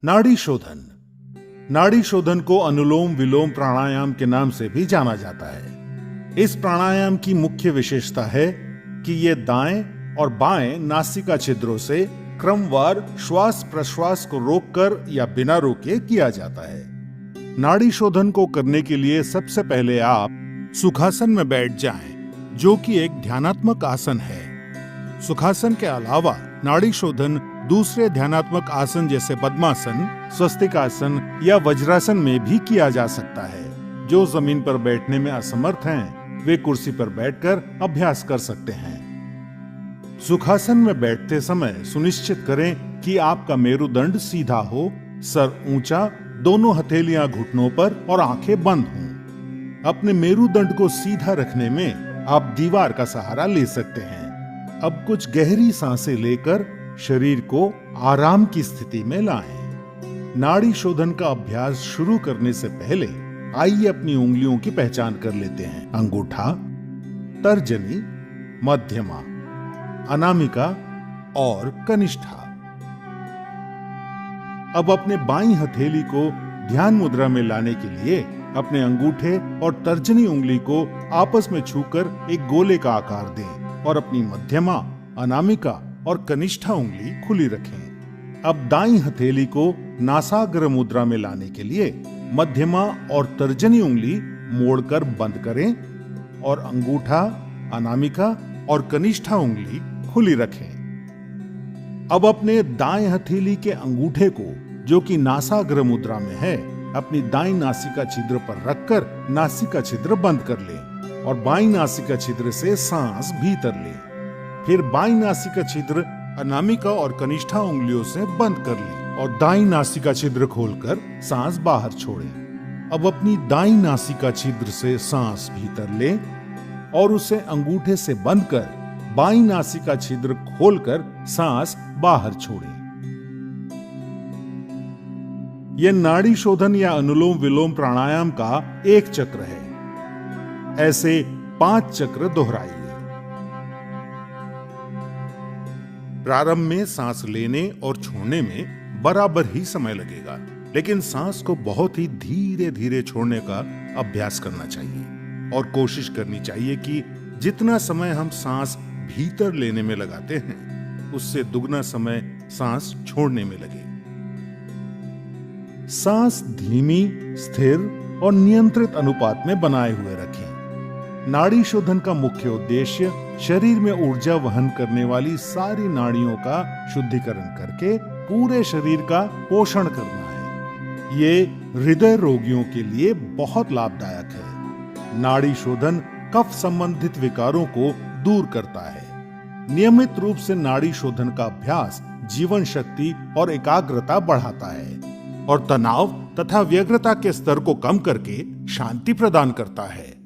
नाड़ी शोधन। नाड़ी शोधन को अनुलोम विलोम प्राणायाम के नाम से भी जाना जाता है। इस प्राणायाम की मुख्य विशेषता है कि यह दाएं और बाएं नासिका छिद्रों से क्रमवार श्वास प्रश्वास को रोककर या बिना रोके किया जाता है। नाड़ी शोधन को करने के लिए सबसे पहले आप सुखासन में बैठ जाएं, जो कि एक ध्यानात्मक आसन है। सुखासन के अलावा नाड़ी शोधन दूसरे ध्यानात्मक आसन जैसे पद्मासन, स्वस्तिकासन या वज्रासन में भी किया जा सकता है। जो जमीन पर बैठने में असमर्थ हैं, वे कुर्सी पर बैठकर अभ्यास कर सकते हैं। सुखासन में बैठते समय सुनिश्चित करें कि आपका मेरुदंड सीधा हो, सर ऊंचा, दोनों हथेलियां घुटनों पर और आंखें बंद हों। अपने मेरुदंड को सीधा रखने में आप दीवार का सहारा ले सकते हैं। अब कुछ गहरी सांसें लेकर शरीर को आराम की स्थिति में लाएं। नाड़ी शोधन का अभ्यास शुरू करने से पहले आइए अपनी उंगलियों की पहचान कर लेते हैं। अंगूठा, तर्जनी, मध्यमा, अनामिका और कनिष्ठा। अब अपने बाईं हथेली को ध्यान मुद्रा में लाने के लिए अपने अंगूठे और तर्जनी उंगली को आपस में छूकर एक गोले का आकार दें और अपनी मध्यमा, अनामिका और कनिष्ठा उंगली खुली रखें। अब दाईं हथेली को नासाग्र मुद्रा में लाने के लिए मध्यमा और तर्जनी उंगली मोड़कर बंद करें और अंगूठा, अनामिका और कनिष्ठा उंगली खुली रखें। अब अपने दाएं हथेली के अंगूठे को, जो कि नासाग्र मुद्रा में है, अपनी दाईं नासिका छिद्र पर रखकर नासिका छिद्र बंद कर लें और बाईं नासिका छिद्र से सांस भीतर लें। फिर बाईं नासिका छिद्र अनामिका और कनिष्ठा उंगलियों से बंद कर लें और दाईं नासिका छिद्र खोलकर सांस बाहर छोड़ें। अब अपनी दाईं नासिका छिद्र से सांस भीतर लें और उसे अंगूठे से बंद कर बाईं नासिका छिद्र खोलकर सांस बाहर छोड़ें। यह नाड़ी शोधन या अनुलोम विलोम प्राणायाम का एक चक्र है। ऐसे 5 चक्र दोहराइए। प्रारंभ में सांस लेने और छोड़ने में बराबर ही समय लगेगा, लेकिन सांस को बहुत ही धीरे धीरे छोड़ने का अभ्यास करना चाहिए और कोशिश करनी चाहिए कि जितना समय हम सांस भीतर लेने में लगाते हैं, उससे दुगना समय सांस छोड़ने में लगे। सांस धीमी, स्थिर और नियंत्रित अनुपात में बनाए हुए रखें। नाड़ी शोधन का मुख्य उद्देश्य शरीर में ऊर्जा वहन करने वाली सारी नाड़ियों का शुद्धिकरण करके पूरे शरीर का पोषण करना है। ये हृदय रोगियों के लिए बहुत लाभदायक है। नाड़ी शोधन कफ संबंधित विकारों को दूर करता है। नियमित रूप से नाड़ी शोधन का अभ्यास जीवन शक्ति और एकाग्रता बढ़ाता है और तनाव तथा व्यग्रता के स्तर को कम करके शांति प्रदान करता है।